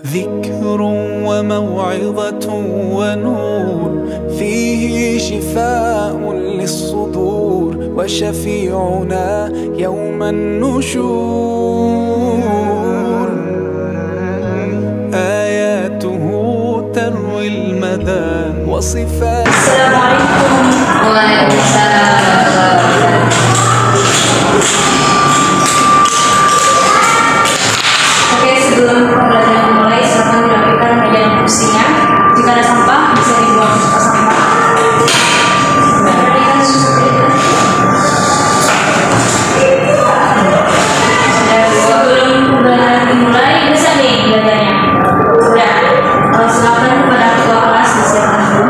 ذكر وموعظة ونور فيه شفاء للصدور وشفيعنا يوم النشور آياته تروي المدى وصفات. السلام عليكم. Waalaikumsalam. Oke, sebelum pembelajaran dimulai, silakan dirapikan meja dan kursinya. Jika ada sampah, bisa dibuang ke sampah. Perhatikan sebelum pembelajaran dimulai, bisa nih belajarnya. Sudah. Silakan kepada ketua kelas disiapkan dulu.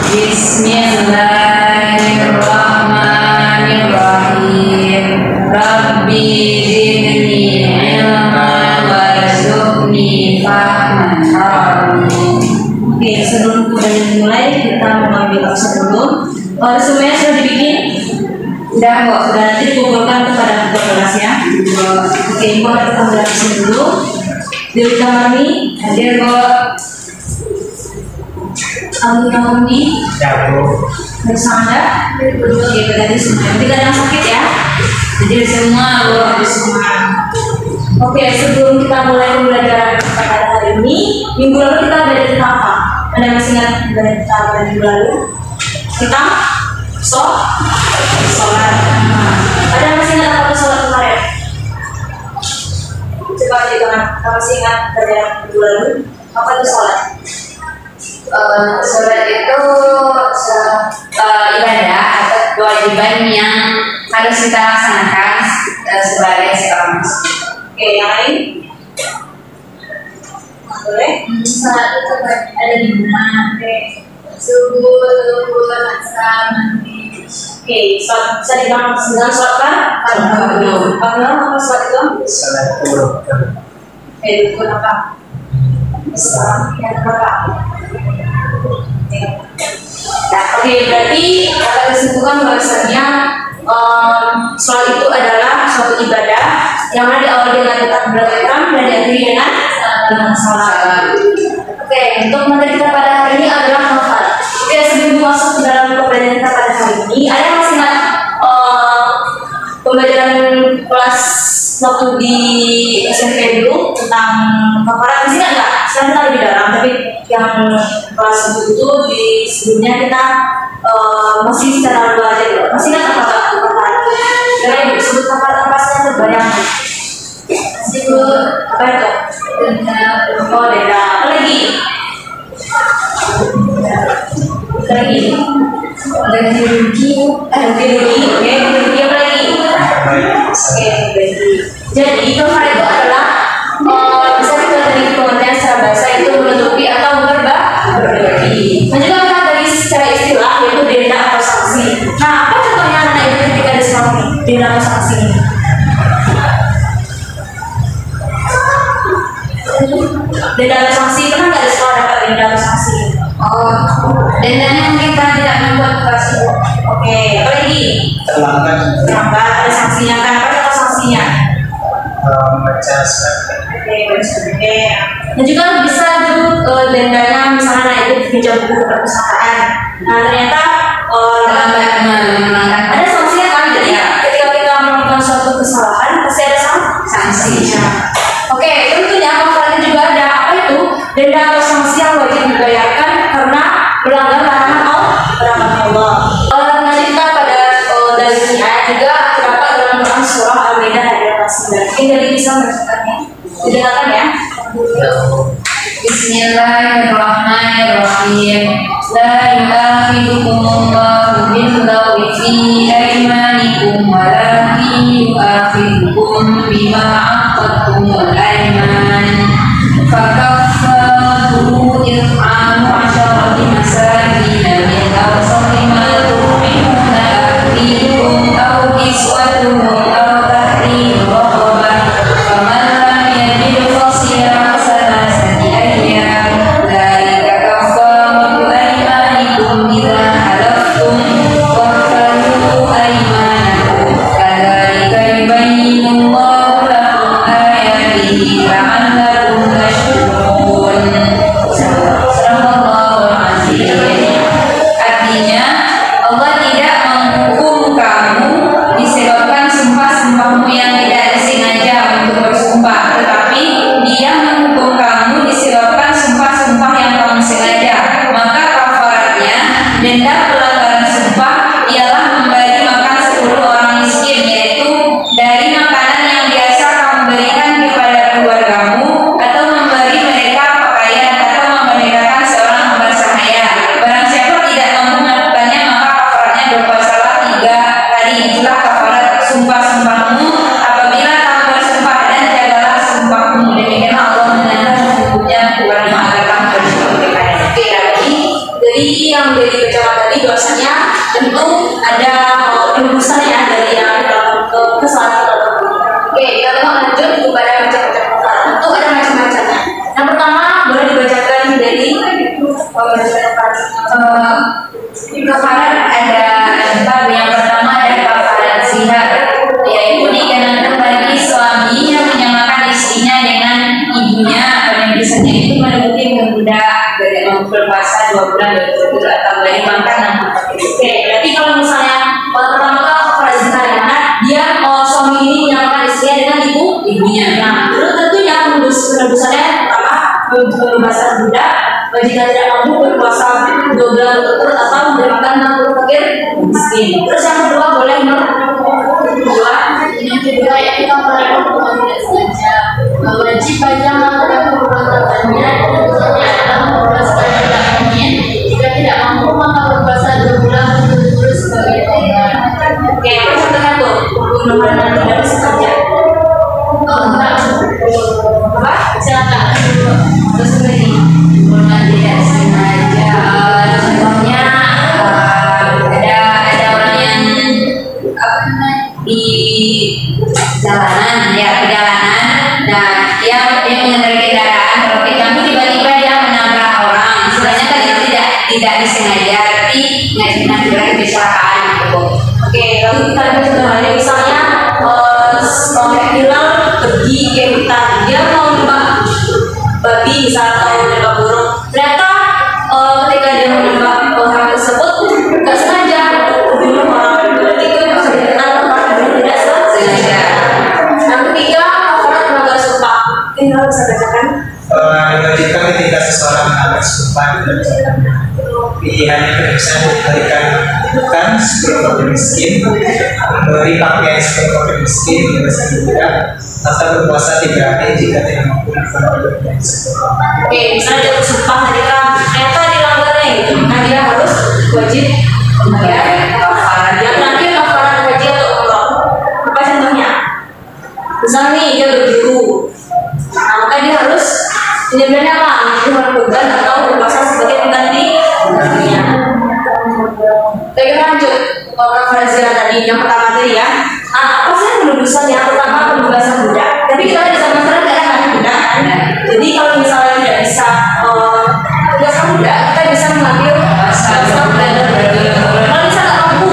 Bismillahirrahmanirrahim. Rabbi zidni ilman warzuqni fahman. Oke, sebelum pembelajaran dimulai, kita mengambil absen dulu. Semuanya sudah dibikin? Sudah kok, sudah nanti dikumpulkan kepada ketua kelas ya. Oke, ibu harus ambil absen dulu. Dewi Kamani, hadir kok. Alwi Kamani, bersama. Oke, berarti semua. Tidak ada yang sakit ya. Jadi semua habis semua. Oke, sebelum kita mulai pembelajaran pada hari ini, minggu lalu kita belajar tentang apa? Ada yang masih ingat belajar tentang apa minggu lalu? Kita sholat. Ada yang masih ingat apa sholat kemarin? Coba aja jangan. Kamu masih ingat belajar minggu lalu? Apa itu sholat? Sholat itu ibadah atau kewajiban yang harus kita laksanakan sebagai seorang muslim. Oke, yang lain? Boleh? Sholat itu ada di mana? Subuh, asar, maghrib. Oke, sholat bisa dibilang dengan sholat kan? Apa sholat itu? Sholat zuhur. Oke, itu apa? Yang berapa? Nah, oke, berarti dapat disimpulkan bahwasanya sholat itu adalah suatu ibadah yang mana diawali dengan takbiratul ihram dan diakhiri dengan salat. Oke, untuk materi kita pada hari ini adalah hafal. Oke, sebelum masuk ke dalam pembelajaran kita pada hari ini, ada yang masih ingat pembelajaran kelas waktu di SMP dulu tentang hafalan? Masih ingat nggak? Sekarang kita lebih dalam, tapi yang kelas itu di sebelumnya kita masih secara luar aja dulu. Masih ingat apa hafalan? Karena ibu sebut hafalan apa sih yang terbayang? Sebut apa itu? Oh, denda. Apa lagi? Ganti rugi. Oke, ganti apa lagi? Oke, ganti. Jadi hafalan itu adalah bisa kita dari pengertian secara bahasa itu menutupi atau berbagi. Dan juga kita dari secara istilah yaitu denda atau sanksi. Nah, apa contohnya anak itu ketika disalami denda atau sanksi? Denda atau sanksi, pernah nggak di sekolah dapat denda atau sanksi? Oh, dendanya kita tidak membuat kelas. Oke, apa lagi? Terlambat. Ada sanksinya kan? Apa contoh sanksinya? Membaca surat. Oke. Dan juga bisa juga dendanya misalnya itu pinjam buku ke perpustakaan. Nah, ternyata ada sanksinya kan? Jadi ketika kita melakukan suatu kesalahan pasti ada sanksinya. Oke, tentunya hafalan juga ada apa itu denda atau sanksi yang wajib dibayarkan karena melanggar larangan Allah. Nanti kita pada dari ayat juga terdapat dalam Quran surah Al-Maidah ayat 9. Mungkin jadi bisa menceritakannya. Didengarkan ya. Bismillahirrahmanirrahim. La yu'akhidukumullahu bil-lagwi fi aymanikum walakin yu'akhidukum bima 'aqadtumul ayman. Fakaffaratuhu it'amu 'asharati masakin min awsati ma tu'minuna ahlikum aw kiswatuhum aw tahriru raqabah. Faman lam yajid fasiyamu salasati ayyam. Dzalika kaffaratu aymanikum idza halaftum wa umumnya. Nah, terus tentunya penebusannya pertama pembebasan budak jika tidak mampu berpuasa 2 bulan berturut-turut atau memberi makan 60 fakir miskin. Terus yang kedua boleh Yang kedua yaitu kafarat pembunuhan tidak sengaja. Wajib bagi yang melakukan perbuatannya adalah membebaskan budaknya. Jika tidak mampu maka berpuasa 2 bulan berturut-turut sebagai tobat. Oke, terus contohnya tuh pembunuhan tidak sengaja. Apa? Silakan. Terus lagi pembunuhan tidak sengaja. Contohnya ada orang yang di jalanan, ya perjalanan. Nah, dia mengendarai kendaraan, tapi tiba-tiba dia menabrak orang. Sebenarnya kan itu tidak disengaja, tapi mengakibatkan kecelakaan gitu. Oke, lalu kita lihat contohnya misalnya Tommy bilang pergi ke hutan, dia mau nembak babi misalnya atau nembak burung. Ternyata ketika dia menembak hal tersebut nggak sengaja membunuh orang. Berarti itu bisa dikenakan orang tidak sengaja. Yang ketiga, kafarat melanggar sumpah. Ini harus bisa bacakan. Diwajibkan ketika seseorang melanggar sumpah dan pilihannya misalnya memberikan bukan seperti fakir miskin, memberi pakaian seperti fakir miskin, membebaskan budak, atau berpuasa 3 hari jika tidak mampu melakukan yang tersebut. Oke, misalnya dia bersumpah tadi kan ternyata dilanggarnya gitu, nah dia harus wajib membayar kafarat. Yang terakhir kafarat haji atau umroh. Apa contohnya? Misalnya nih dia berguru, nah maka dia harus menyembelihnya apa? Menyembelih kurban atau berpuasa sebagai pengganti kurbannya. Baik, kita lanjut kafarat ziarah tadi. Yang pertama tadi ya. Apa sih penebusan? Yang pertama pembebasan budak. Tapi kita di zaman sekarang tidak ada budak kan? Jadi kalau misalnya tidak bisa pembebasan budak, kita bisa mengambil puasa bulan. Kalau bisa nggak mampu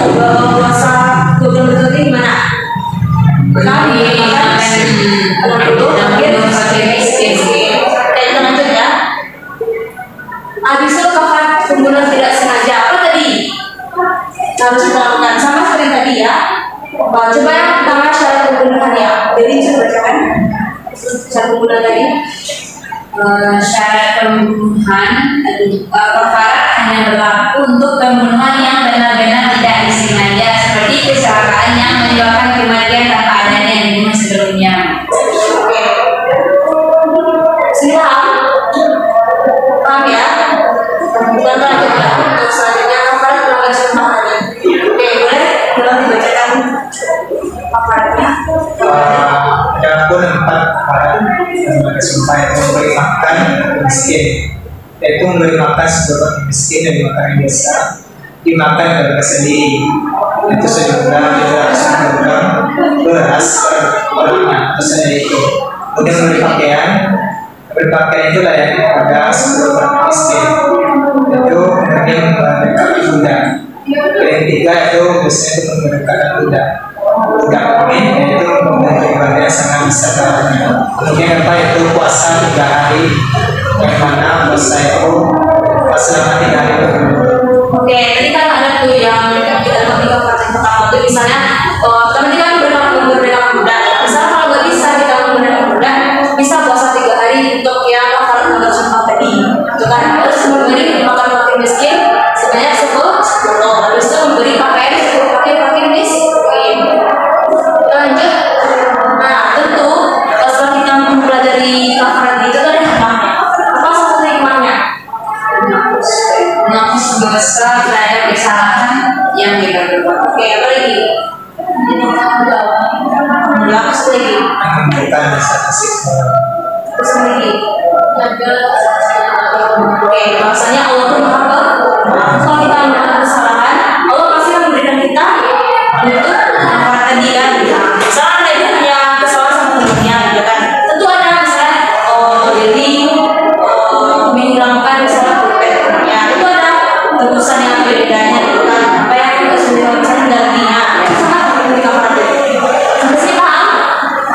puasa 2 bulan berturut gimana? Kami fakir miskin. kita lanjut ya. Habis itu kafarat pembunuhan tidak sengaja. Apa tadi? Harus dilakukan sama seperti tadi ya. Coba yang pertama syarat pembunuhannya. Jadi bisa bacakan syarat pembunuhan tadi. Syarat pembunuhan kafarat hanya berlaku untuk pembunuhan yang benar-benar tidak disengaja, seperti kecelakaan yang menyebabkan kematian tanpa adanya yang dibunuh sebelumnya. Oke. Sudah paham ya? Kita lanjut ya. Untuk selanjutnya kafarat melanggar sumpah tadi. Oke, boleh tolong dibacakan kafaratnya. Adapun 4 kafarat melanggar sumpah itu memberi makan miskin, yaitu memberi makan sebuah miskin dan makan yang biasa dimakan kepada sendiri, itu sejumlah 300 gram beras per orangnya atau sendiri itu. Kemudian memberi pakaian itu layak kepada sebuah orang miskin, itu kemudian mendekatkan budak. Yang ketiga itu biasanya itu mendekatkan budak amin, yaitu membantu ibadah sangat bisa. Kemudian apa itu puasa 3 hari, yang mana puasa itu selama 3 hari berturut-turut. Oke, tadi kan ada tuh yang kita ketika praktek pertama tuh misalnya tadi kan berbeda budak. Misalnya kalau nggak bisa kita berbeda budak, bisa puasa 3 hari untuk yang kafarat melanggar sumpah tadi. Itu kan terus memberi makan fakir miskin sebanyak 10. Habis itu memberi pakaian 10 fakir miskin. Lanjut. Nah, tentu setelah kita mempelajari kafarat itu kan ada hikmahnya. Apa satu hikmahnya? Menghapus dosa terhadap kesalahan yang kita perbuat. Oke, apa lagi? Menghapus lagi. Memberikan rasa kasih. Terus apa lagi? Oke, bahasanya Allah itu maha pemaaf. Kalau kita melakukan kesalahan, Allah pasti akan memberikan kita untuk kafarat tadi kan. Misalnya ibu punya kesalahan sama temennya, gitu kan. Tentu ada misalnya jadi menghilangkan kesalahan temennya. Itu ada tebusan yang berbedanya, gitu kan. Apa yang kita sudah misalnya gantinya, itu sama seperti kafarat tadi. Sampai sini paham?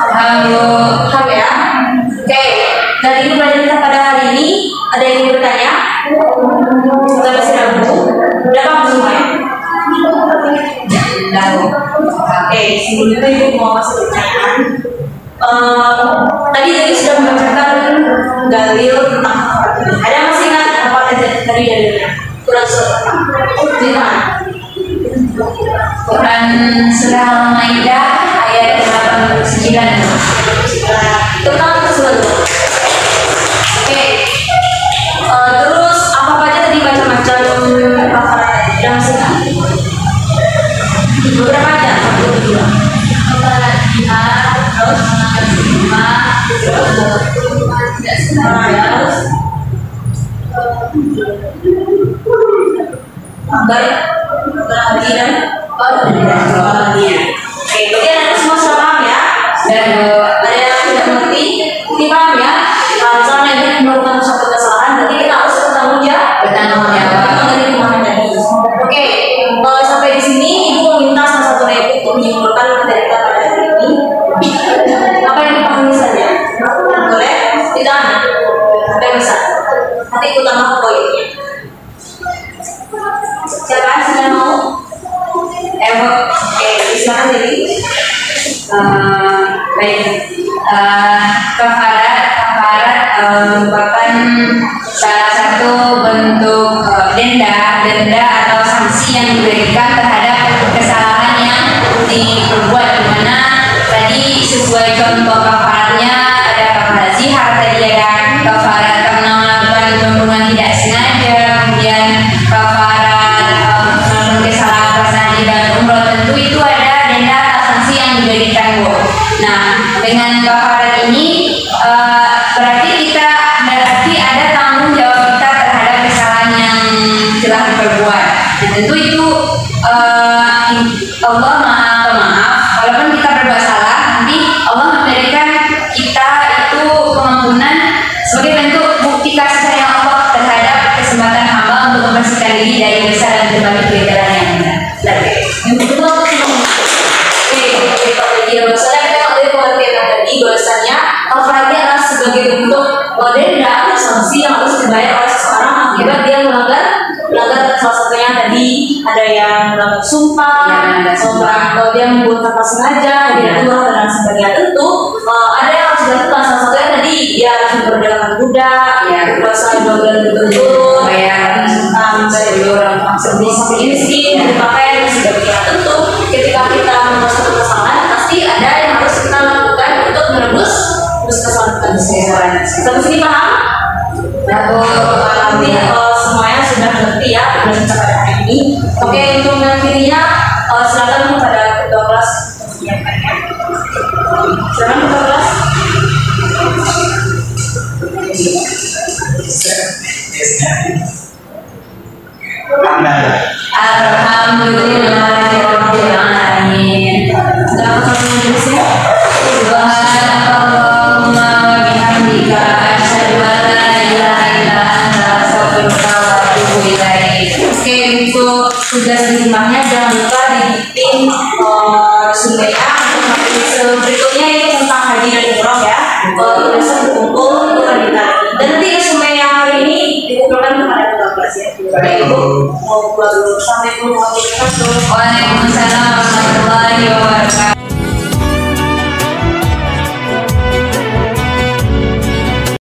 Paham ya? Oke, dari pelajaran kita pada hari ini ada yang ingin bertanya? Kita masih ragu. Udah paham semuanya? Lalu, Oke, sebelum itu ibu mau kasih pertanyaan. Tadi sudah membacakan dalil tentang kafarat ini. Ada yang masih ingat apa tadi dalilnya? Quran surat Quran surah Al-Maidah ayat 89 tentang tersebut. Oke. Terus apa aja tadi macam-macam kafarat yang masih ingat? Beberapa aja. kafarat jihad, terus menangkap stigma, tidak sengaja, baik perhatian bahagia. Oke, berarti anda semua sudah paham ya? Dan ada yang tidak mengerti, ini paham ya? Kalau misalnya kita melakukan suatu kesalahan, berarti kita harus bertanggung jawab dari kemarin tadi. Oke, sampai di sini ibu meminta salah satu dari ibu untuk menyimpulkan materi kita pada hari ini. Apa yang dipahami saja? Boleh? Tidak? Ada bisa? Nanti ikut tambah poinnya. Siapa yang sudah mau? Oke, silakan jadi. baik. Kafarat merupakan salah satu bentuk denda atau sanksi yang diberikan terhadap kesalahan yang diperbuat, di mana tadi sesuai contoh kafaratnya ada kafarat zihar, tadi ada kafarat karena melakukan pembunuhan tidak sengaja, kemudian kafarat melakukan kesalahan pas haji dan umroh, tentu itu ada denda atau sanksi yang diberikan, Bu. Nah, dengan kafarat ini berarti ada tanggung jawab kita terhadap kesalahan yang telah diperbuat. Dan tentu itu Allah Maha Pemaaf. Walaupun kita berbuat salah, nanti Allah memberikan kita itu pengampunan sebagai bentuk bukti kasih sayang Allah terhadap kesempatan hamba untuk membersihkan diri dari dosa dan berbagai kejahatan yang benar. Yang kedua, bahwasanya kafarat adalah sebagai bentuk denda atau sanksi yang harus dibayar oleh seseorang akibat dia melanggar salah satunya tadi ada yang melanggar sumpah, atau dia membuat tanpa sengaja, dia umroh dan sebagainya. Tentu ada yang harus dilakukan, salah satunya tadi dia harus memperdayakan budak, puasa 2 bulan berturut-turut, bayar sampai miskin, pakaian dan sebagainya. Tentu ketika kita membuat satu kesalahan pasti ada yang harus kita lakukan untuk menebus kesalahan kita. Sampai sini paham? Nanti semuanya sudah ngerti ya dengan pada hari ini. Oke, untuk mengakhirinya silakan kepada ketua kelas menyampaikan. Silakan ketua kelas. Alhamdulillahirabbil alamin. Subhanallahumma wa bihamdika asyhadu an la ilaha illa anta astaghfiruka wa atubu ilaik. Oke, untuk tugas rumahnya jangan lupa dibikin resume-nya. Berikutnya ini tentang haji dan umroh ya. Kita berkumpul untuk hari ini. Dan nanti resume yang hari ini dikumpulkan kepada ketua kelas ya. Baik Ibu, mau keluar dulu. Assalamualaikum warahmatullahi wabarakatuh. Waalaikumsalam warahmatullahi wabarakatuh.